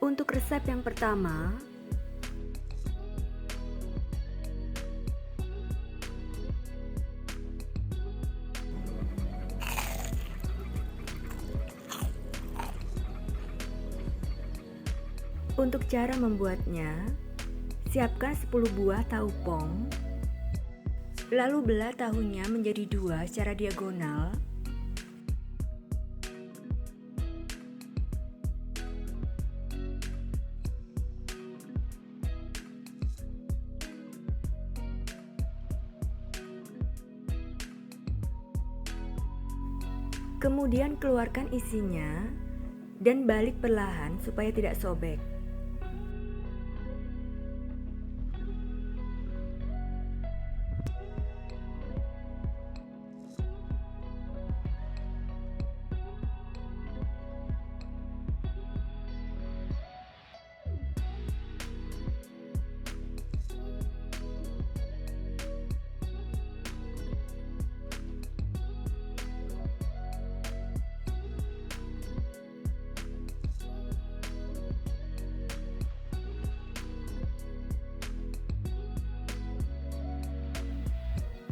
Untuk resep yang pertama, untuk cara membuatnya, siapkan 10 buah tahu pong, lalu belah tahunya menjadi 2 secara diagonal. Kemudian keluarkan isinya dan balik perlahan supaya tidak sobek.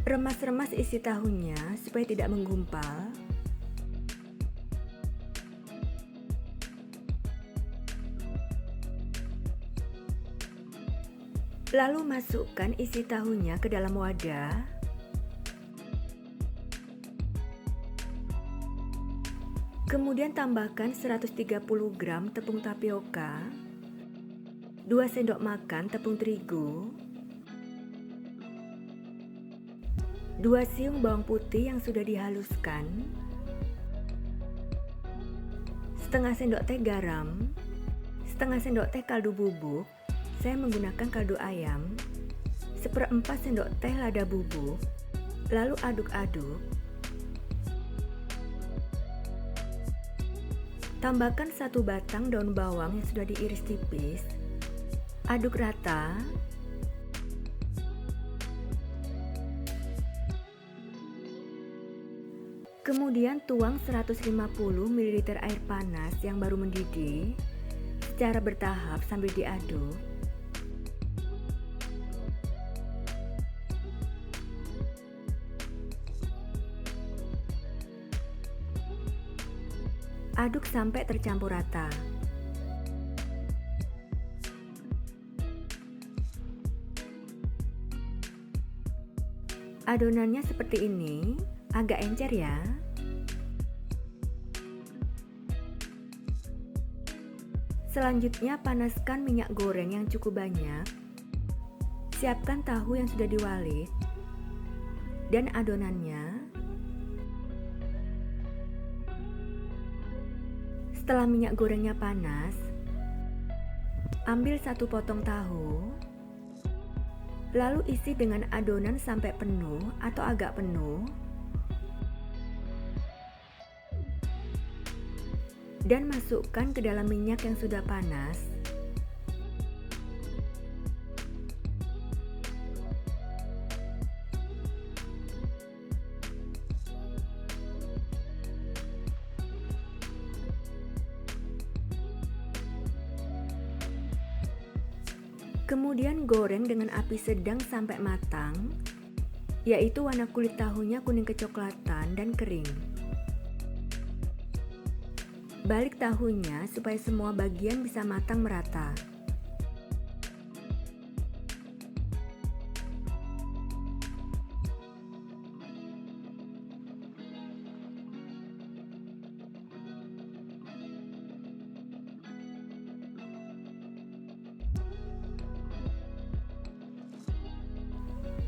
Remas-remas isi tahunya supaya tidak menggumpal. Lalu masukkan isi tahunya ke dalam wadah. Kemudian tambahkan 130 gram tepung tapioka, 2 sendok makan tepung terigu, 2 siung bawang putih yang sudah dihaluskan, setengah sendok teh garam, setengah sendok teh kaldu bubuk, saya menggunakan kaldu ayam, 1/4 sendok teh lada bubuk, lalu aduk-aduk. Tambahkan 1 batang daun bawang yang sudah diiris tipis, aduk rata. Kemudian tuang 150 ml air panas yang baru mendidih secara bertahap sambil diaduk. Aduk sampai tercampur rata. Adonannya seperti ini, agak encer ya. Selanjutnya panaskan minyak goreng yang cukup banyak. Siapkan tahu yang sudah diwalik dan adonannya. Setelah minyak gorengnya panas, ambil 1 potong tahu, lalu isi dengan adonan sampai penuh atau agak penuh, dan masukkan ke dalam minyak yang sudah panas. Kemudian goreng dengan api sedang sampai matang, yaitu warna kulit tahunya kuning kecoklatan dan kering. Balik tahunya supaya semua bagian bisa matang merata.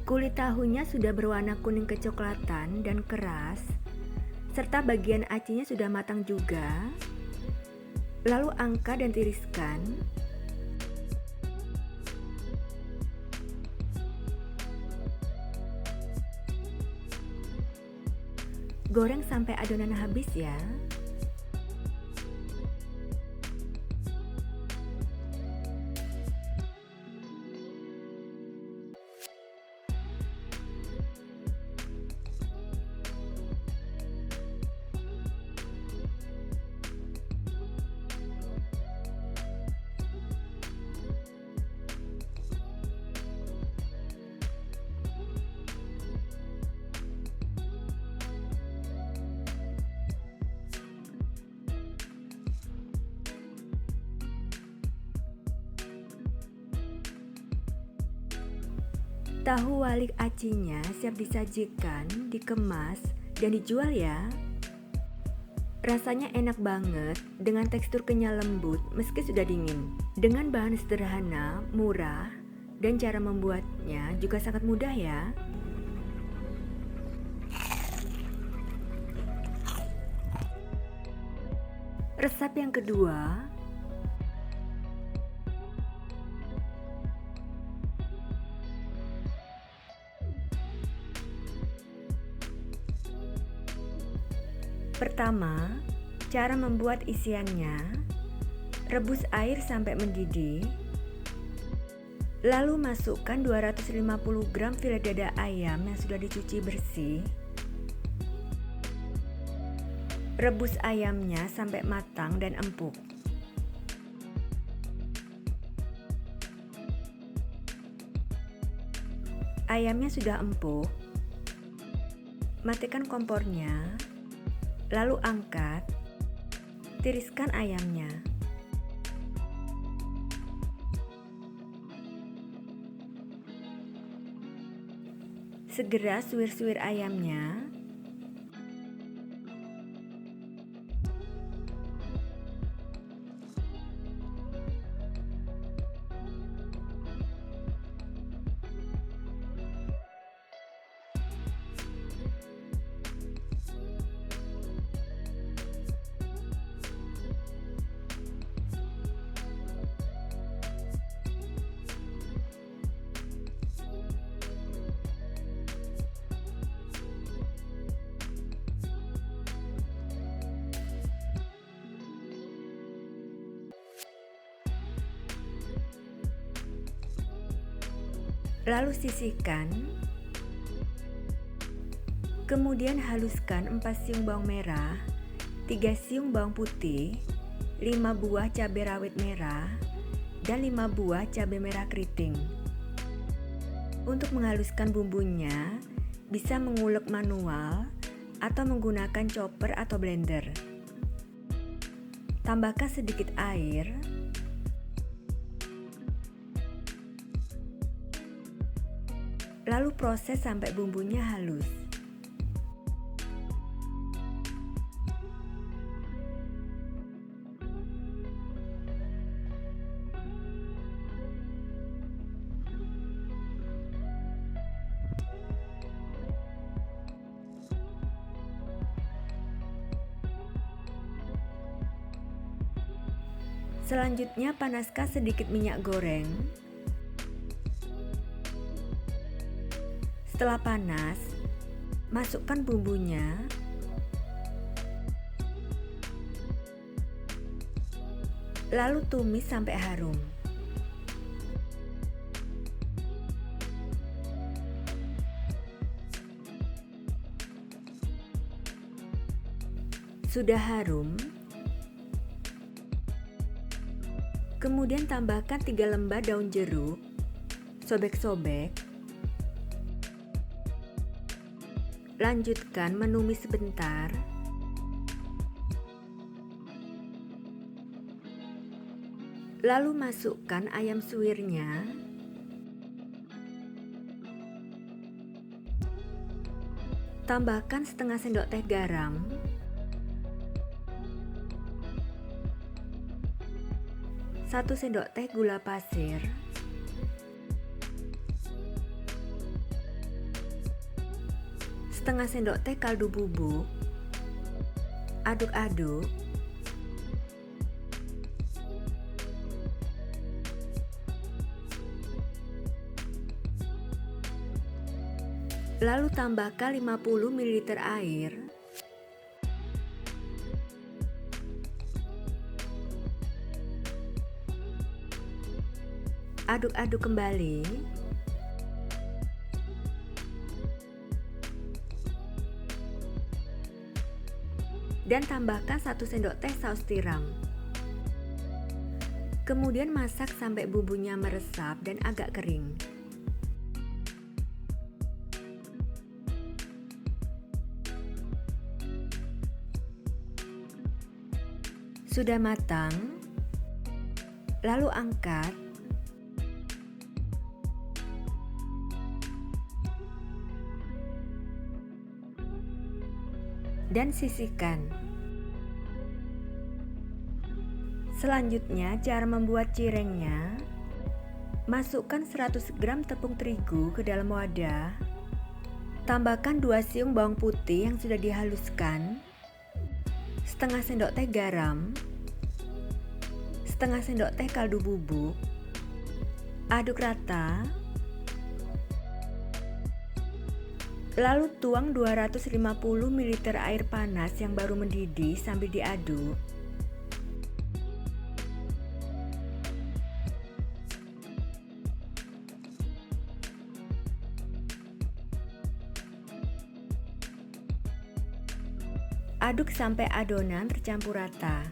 Kulit tahunya sudah berwarna kuning kecoklatan dan keras, serta bagian acinya sudah matang juga. Lalu angkat dan tiriskan. Goreng sampai adonan habis ya. Tahu walik acinya siap disajikan, dikemas, dan dijual ya. Rasanya enak banget dengan tekstur kenyal lembut meski sudah dingin. Dengan bahan sederhana, murah, dan cara membuatnya juga sangat mudah ya. Resep yang kedua, pertama, cara membuat isiannya. Rebus air sampai mendidih. Lalu masukkan 250 gram filet dada ayam yang sudah dicuci bersih. Rebus ayamnya sampai matang dan empuk. Ayamnya sudah empuk. Matikan kompornya. Lalu angkat, tiriskan ayamnya. Segera suwir-suwir ayamnya. Lalu sisihkan. Kemudian haluskan 4 siung bawang merah, 3 siung bawang putih, 5 buah cabai rawit merah, dan 5 buah cabai merah keriting. Untuk menghaluskan bumbunya, bisa mengulek manual atau menggunakan chopper atau blender. Tambahkan sedikit air. Lalu proses sampai bumbunya halus. Selanjutnya panaskan sedikit minyak goreng. Setelah panas, masukkan bumbunya. Lalu tumis sampai harum. Sudah harum, kemudian tambahkan 3 lembar daun jeruk, sobek-sobek. Lanjutkan menumis sebentar. Lalu masukkan ayam suwirnya. Tambahkan setengah sendok teh garam. Satu sendok teh gula pasir. Setengah sendok teh kaldu bubuk. Aduk-aduk. Lalu tambahkan 50 ml air. Aduk-aduk kembali. Dan tambahkan 1 sendok teh saus tiram. Kemudian masak sampai bumbunya meresap dan agak kering. Sudah matang, lalu angkat. dan sisihkan. Selanjutnya, cara membuat cirengnya. Masukkan 100 gram tepung terigu ke dalam wadah. Tambahkan 2 siung bawang putih yang sudah dihaluskan, setengah sendok teh garam, setengah sendok teh kaldu bubuk. Aduk rata. Lalu tuang 250 ml air panas yang baru mendidih sambil diaduk. Aduk sampai adonan tercampur rata.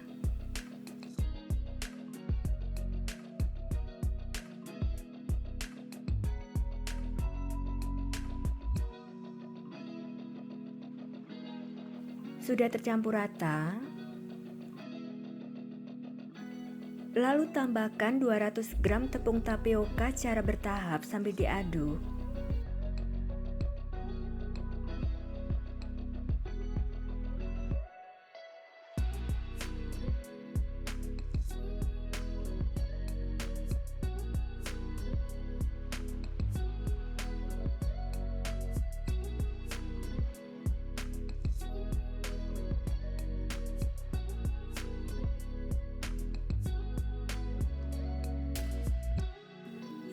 Sudah tercampur rata, lalu tambahkan 200 gram tepung tapioka secara bertahap sambil diaduk.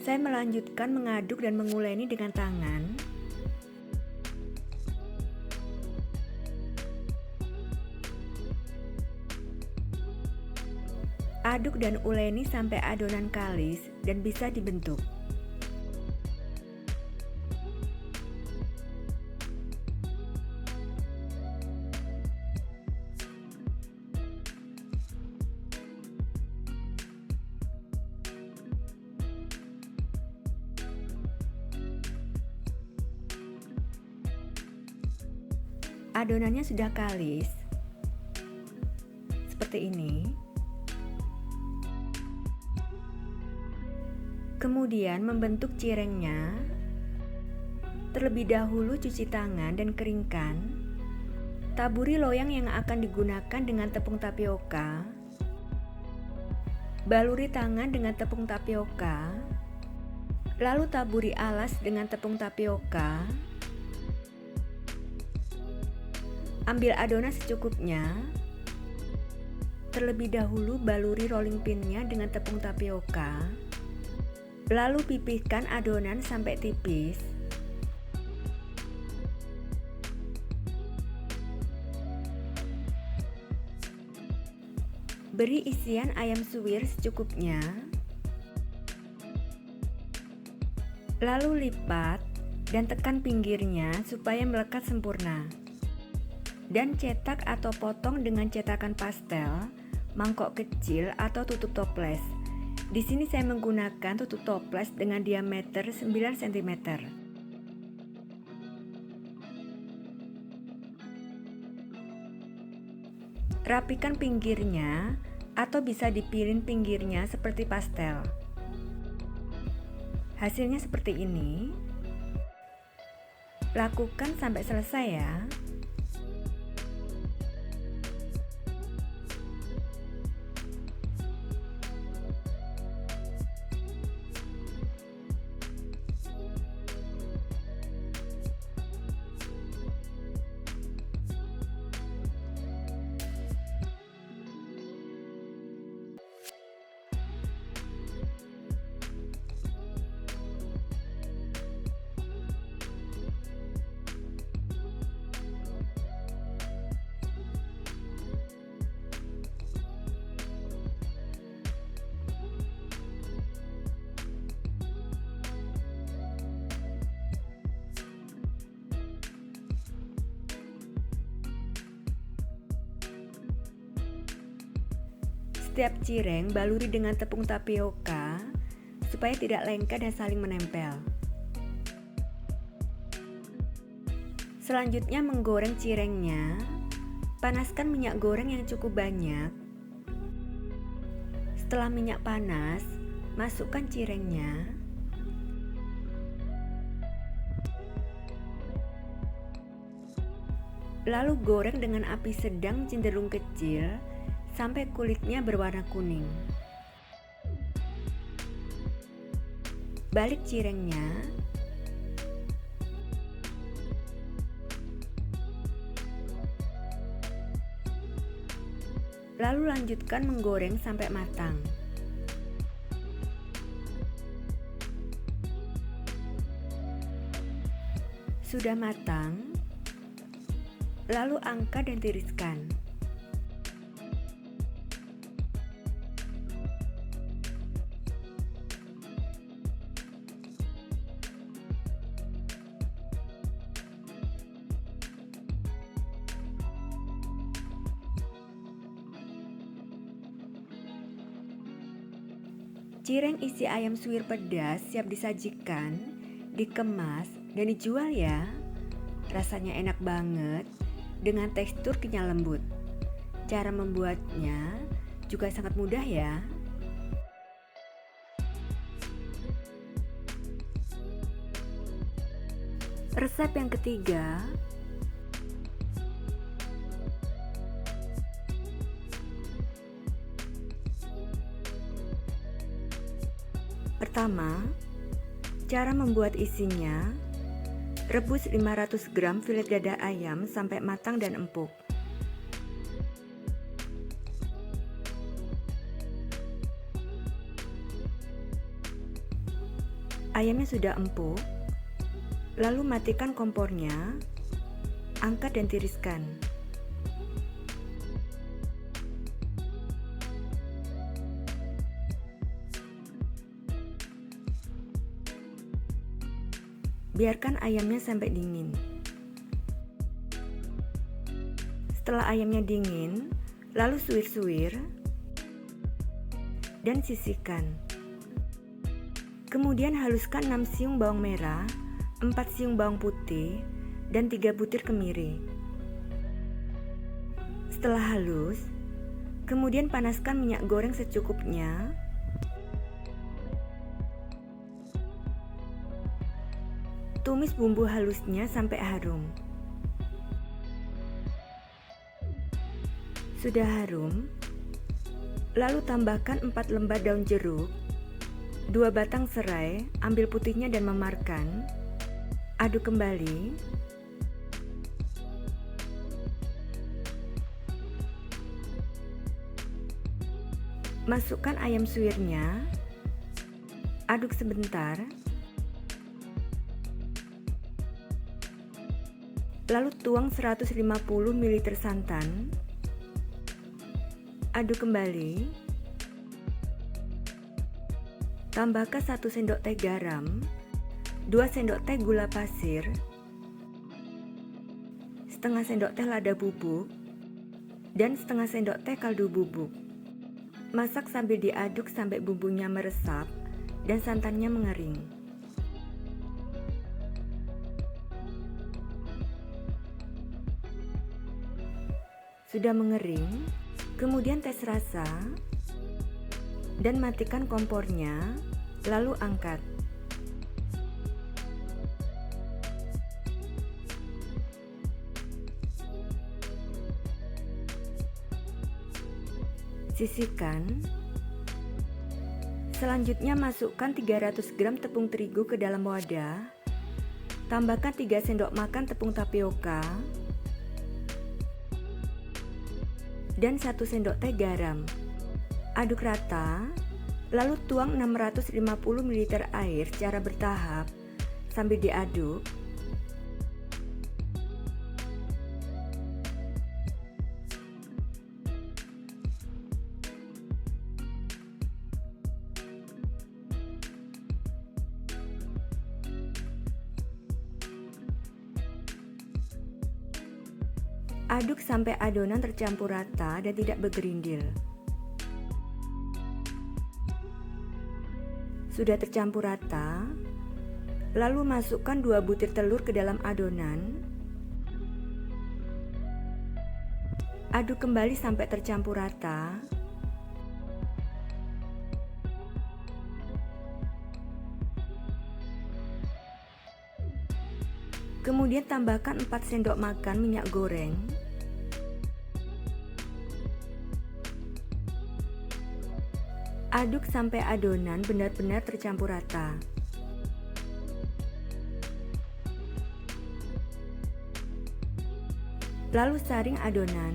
Saya melanjutkan mengaduk dan menguleni dengan tangan. Aduk dan uleni sampai adonan kalis dan bisa dibentuk. Adonannya sudah kalis, seperti ini. Kemudian membentuk cirengnya. Terlebih dahulu cuci tangan dan keringkan. Taburi loyang yang akan digunakan dengan tepung tapioka. Baluri tangan dengan tepung tapioka. Lalu taburi alas dengan tepung tapioka. Ambil adonan secukupnya. Terlebih dahulu baluri rolling pin-nya dengan tepung tapioka. Lalu pipihkan adonan sampai tipis. Beri isian ayam suwir secukupnya. Lalu lipat dan tekan pinggirnya supaya melekat sempurna. Dan cetak atau potong dengan cetakan pastel, mangkok kecil atau tutup toples. Di sini saya menggunakan tutup toples dengan diameter 9 cm. Rapikan pinggirnya atau bisa dipilin pinggirnya seperti pastel. Hasilnya seperti ini. Lakukan sampai selesai ya. Setiap cireng baluri dengan tepung tapioka supaya tidak lengket dan saling menempel. Selanjutnya menggoreng cirengnya. Panaskan minyak goreng yang cukup banyak. Setelah minyak panas, masukkan cirengnya. Lalu goreng dengan api sedang cenderung kecil sampai kulitnya berwarna kuning. Balik cirengnya. Lalu lanjutkan menggoreng sampai matang. Sudah matang, lalu angkat dan tiriskan. Cireng isi ayam suwir pedas siap disajikan, dikemas, dan dijual ya. Rasanya enak banget dengan tekstur kenyal lembut. Cara membuatnya juga sangat mudah ya. Resep yang ketiga, pertama, cara membuat isinya. Rebus 500 gram filet dada ayam sampai matang dan empuk. Ayamnya sudah empuk, lalu matikan kompornya, angkat dan tiriskan. Biarkan ayamnya sampai dingin. Setelah ayamnya dingin, lalu suwir-suwir dan sisihkan. Kemudian haluskan 6 siung bawang merah, 4 siung bawang putih, dan 3 butir kemiri. Setelah halus, kemudian panaskan minyak goreng secukupnya. Tumis bumbu halusnya sampai harum. Sudah harum, lalu tambahkan 4 lembar daun jeruk, 2 batang serai, ambil putihnya dan memarkan. Aduk kembali. Masukkan ayam suwirnya. Aduk sebentar. Lalu tuang 150 ml santan. Aduk kembali. Tambahkan 1 sendok teh garam, 2 sendok teh gula pasir, setengah sendok teh lada bubuk, dan setengah sendok teh kaldu bubuk. Masak sambil diaduk sampai bumbunya meresap dan santannya mengering. Sudah mengering, kemudian tes rasa dan matikan kompornya, lalu angkat. Sisihkan. Selanjutnya masukkan 300 gram tepung terigu ke dalam wadah. Tambahkan 3 sendok makan tepung tapioka dan 1 sendok teh garam. Aduk rata, lalu tuang 650 ml air secara bertahap sambil diaduk. Aduk sampai adonan tercampur rata dan tidak bergerindil. Sudah tercampur rata, lalu masukkan 2 butir telur ke dalam adonan. Aduk kembali sampai tercampur rata. Kemudian tambahkan 4 sendok makan minyak goreng. Aduk sampai adonan benar-benar tercampur rata. Lalu saring adonan.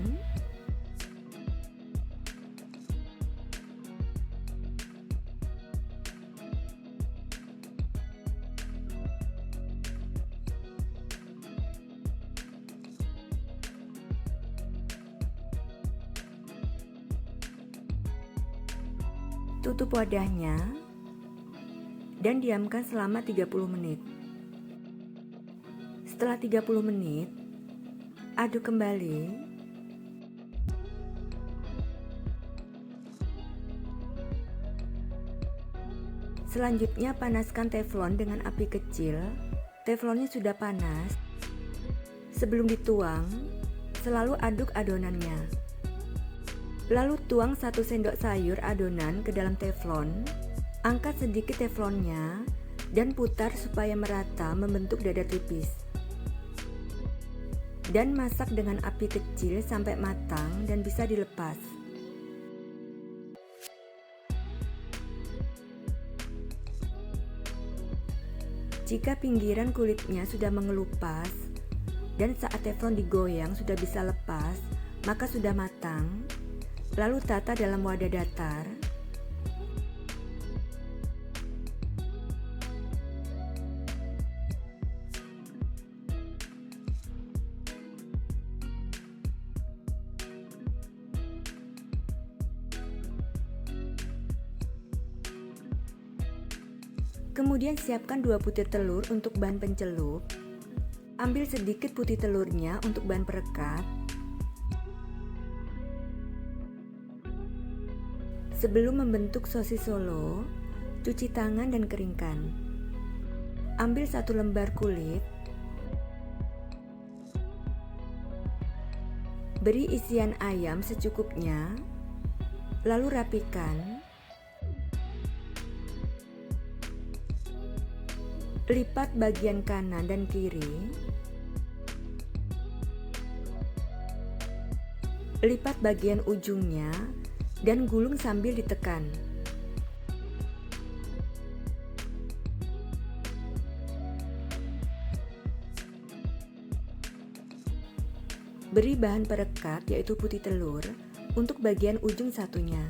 Tutup wadahnya dan diamkan selama 30 menit. Setelah 30 menit, aduk kembali. Selanjutnya panaskan teflon dengan api kecil. Teflonnya sudah panas. Sebelum dituang, selalu aduk adonannya. Lalu tuang 1 sendok sayur adonan ke dalam teflon. Angkat sedikit teflonnya dan putar supaya merata membentuk dada tipis. Dan masak dengan api kecil sampai matang dan bisa dilepas. Jika pinggiran kulitnya sudah mengelupas dan saat teflon digoyang sudah bisa lepas, maka sudah matang. Lalu tata dalam wadah datar. Kemudian siapkan 2 butir telur untuk bahan pencelup. Ambil sedikit putih telurnya untuk bahan perekat. Sebelum membentuk sosis Solo, cuci tangan dan keringkan. Ambil 1 lembar kulit. Beri isian ayam secukupnya, lalu rapikan. Lipat bagian kanan dan kiri. Lipat bagian ujungnya dan gulung sambil ditekan. Beri bahan perekat yaitu putih telur untuk bagian ujung satunya.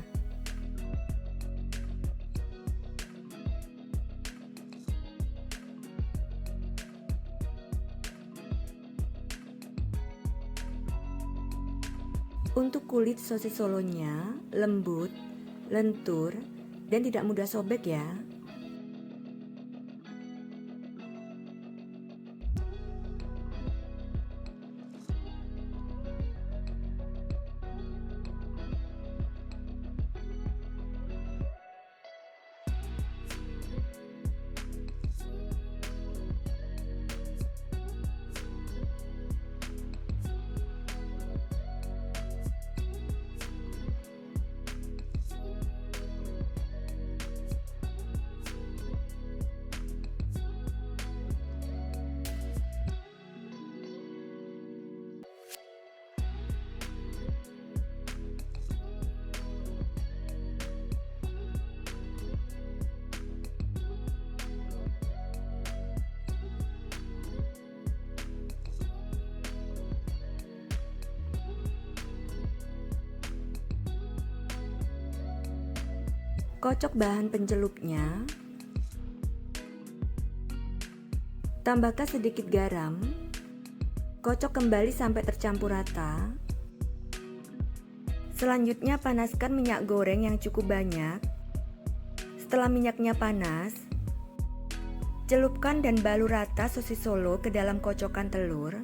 Untuk kulit sosis Solonya lembut, lentur, dan tidak mudah sobek ya. Kocok bahan pencelupnya. Tambahkan sedikit garam. Kocok kembali sampai tercampur rata. Selanjutnya panaskan minyak goreng yang cukup banyak. Setelah minyaknya panas, celupkan dan balur rata sosis Solo ke dalam kocokan telur.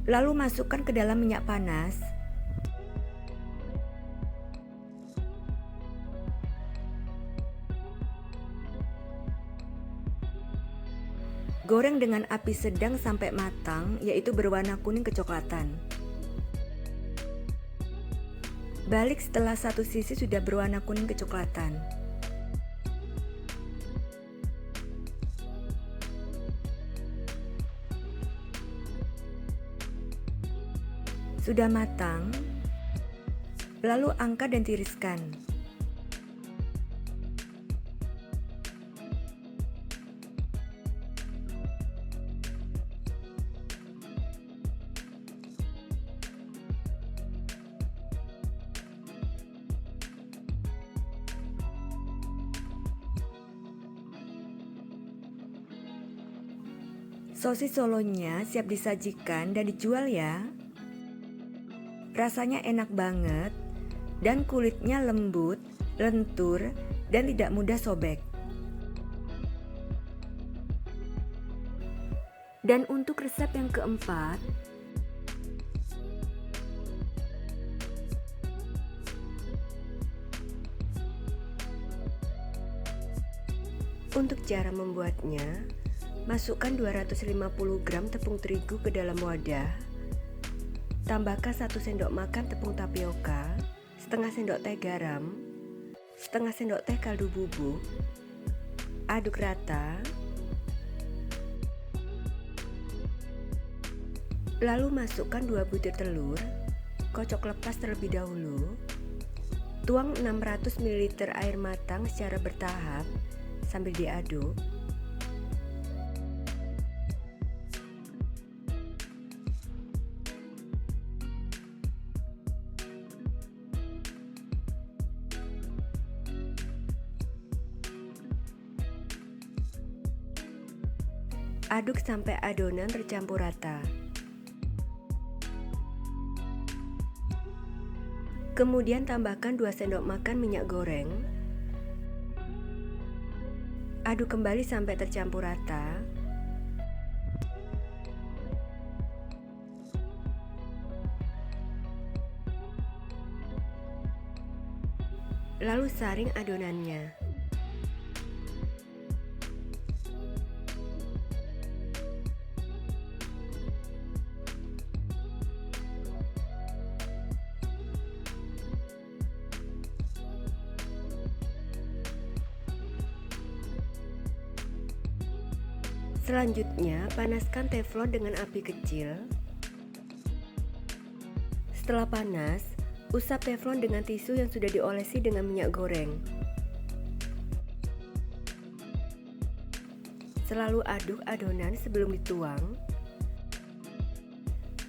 Lalu masukkan ke dalam minyak panas. Goreng dengan api sedang sampai matang, yaitu berwarna kuning kecoklatan. Balik setelah satu sisi sudah berwarna kuning kecoklatan. Sudah matang, lalu angkat dan tiriskan. Sosis solonya siap disajikan dan dijual ya. Rasanya enak banget dan kulitnya lembut, lentur, dan tidak mudah sobek. Dan untuk resep yang keempat, untuk cara membuatnya, masukkan 250 gram tepung terigu ke dalam wadah. Tambahkan 1 sendok makan tepung tapioka, setengah sendok teh garam, setengah sendok teh kaldu bubuk. Aduk rata. Lalu masukkan 2 butir telur, kocok lepas terlebih dahulu. Tuang 600 ml air matang secara bertahap sambil diaduk. Aduk sampai adonan tercampur rata. Kemudian tambahkan 2 sendok makan minyak goreng. Aduk kembali sampai tercampur rata. Lalu saring adonannya. Selanjutnya, panaskan teflon dengan api kecil. Setelah panas, usap teflon dengan tisu yang sudah diolesi dengan minyak goreng. Selalu aduk adonan sebelum dituang.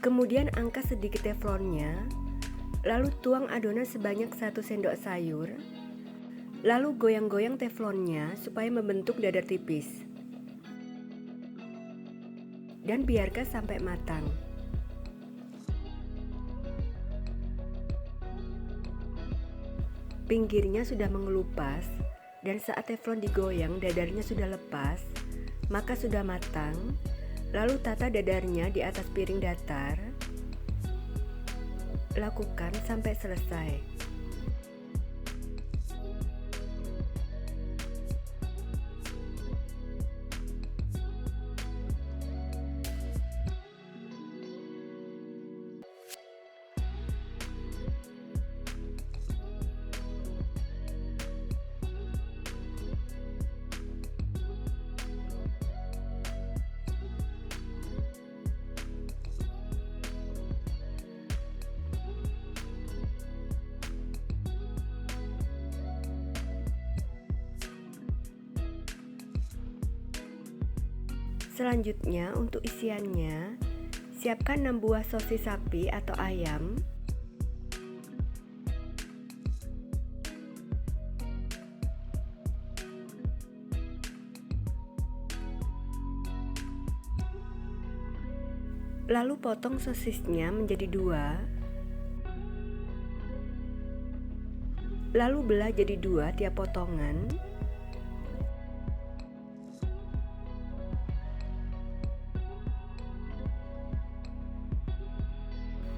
Kemudian angkat sedikit teflonnya, lalu tuang adonan sebanyak 1 sendok sayur. Lalu goyang-goyang teflonnya supaya membentuk dadar tipis. Dan biarkan sampai matang. Pinggirnya sudah mengelupas dan saat teflon digoyang dadarnya sudah lepas, maka sudah matang. Lalu tata dadarnya di atas piring datar. Lakukan sampai selesai. Selanjutnya untuk isiannya, siapkan 6 buah sosis sapi atau ayam. Lalu potong sosisnya menjadi 2. Lalu belah jadi 2 tiap potongan.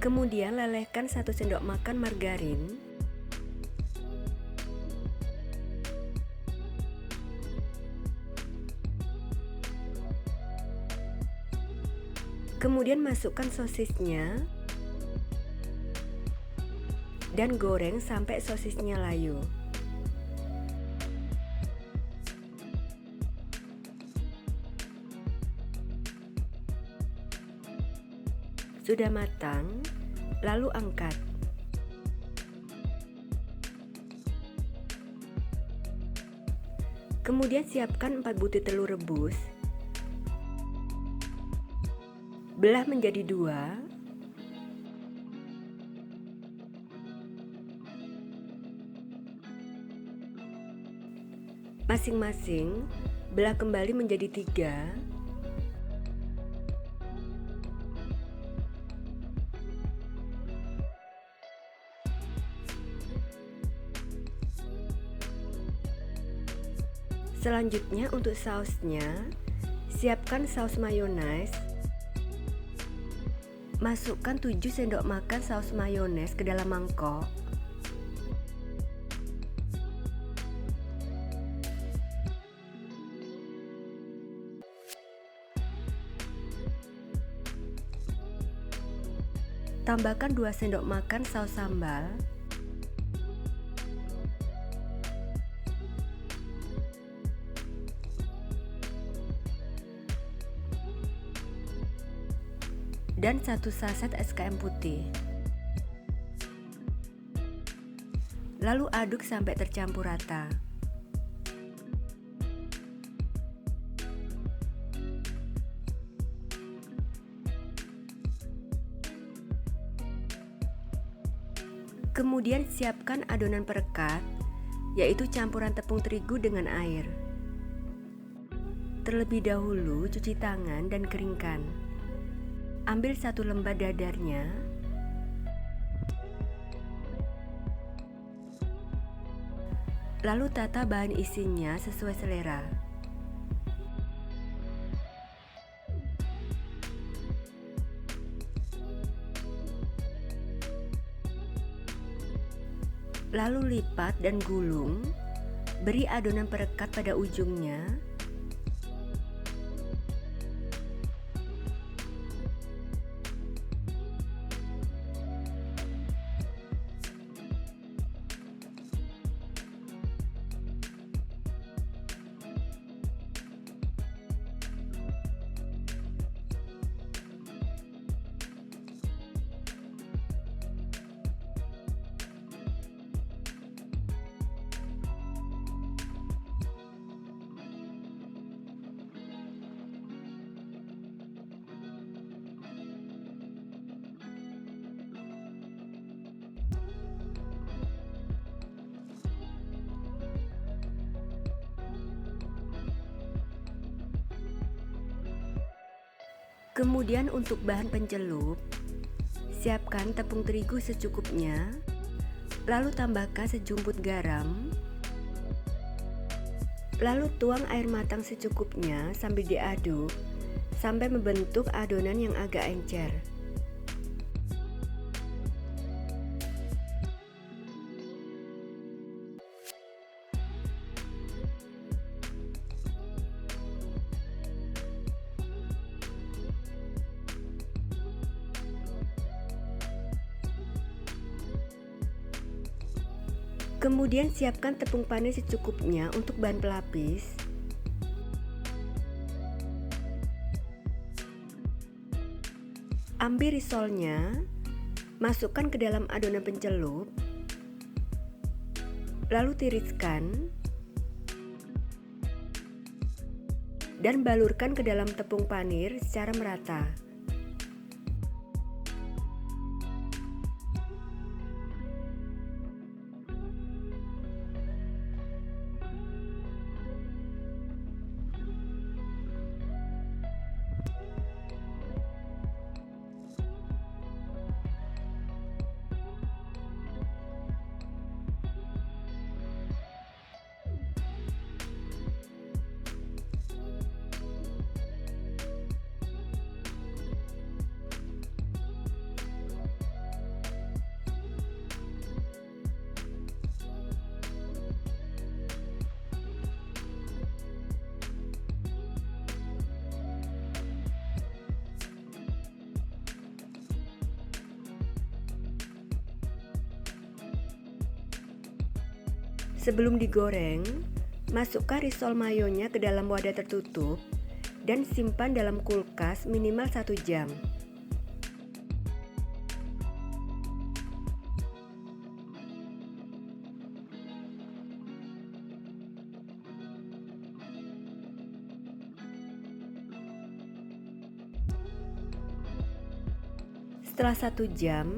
Kemudian lelehkan 1 sendok makan margarin. Kemudian masukkan sosisnya dan goreng sampai sosisnya layu. Sudah matang, Lalu angkat. Kemudian siapkan 4 butir telur rebus. Belah menjadi 2. Masing-masing belah kembali menjadi 3. Selanjutnya untuk sausnya, siapkan saus mayones. Masukkan 7 sendok makan saus mayones ke dalam mangkok. Tambahkan 2 sendok makan saus sambal. Dan 1 saset SKM putih. Lalu aduk sampai tercampur rata. Kemudian siapkan adonan perekat, yaitu campuran tepung terigu dengan air. Terlebih dahulu cuci tangan dan keringkan. Ambil 1 lembar dadarnya. Lalu tata bahan isinya sesuai selera. Lalu lipat dan gulung. Beri adonan perekat pada ujungnya. Kemudian untuk bahan pencelup, siapkan tepung terigu secukupnya, lalu tambahkan sejumput garam, lalu tuang air matang secukupnya sambil diaduk sampai membentuk adonan yang agak encer. Kemudian siapkan tepung panis secukupnya untuk bahan pelapis. Ambil risolnya, masukkan ke dalam adonan pencelup, lalu tiriskan dan balurkan ke dalam tepung panir secara merata. Sebelum digoreng, masukkan risol mayonya ke dalam wadah tertutup dan simpan dalam kulkas minimal 1 jam. Setelah 1 jam,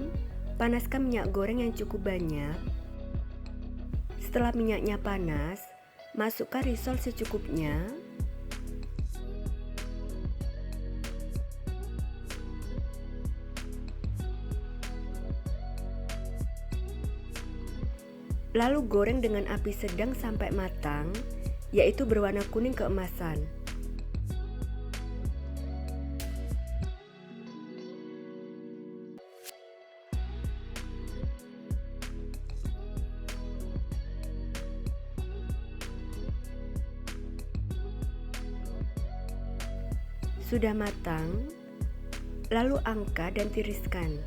panaskan minyak goreng yang cukup banyak. Setelah minyaknya panas, masukkan risol secukupnya. Lalu goreng dengan api sedang sampai matang, yaitu berwarna kuning keemasan. Sudah matang, lalu angkat dan tiriskan.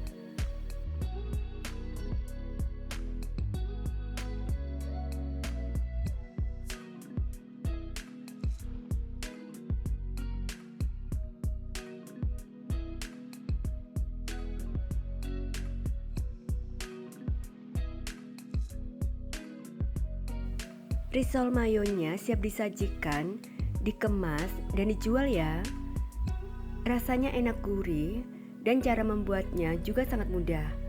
Risol mayonya siap disajikan, dikemas, dan dijual ya. Rasanya enak gurih dan cara membuatnya juga sangat mudah.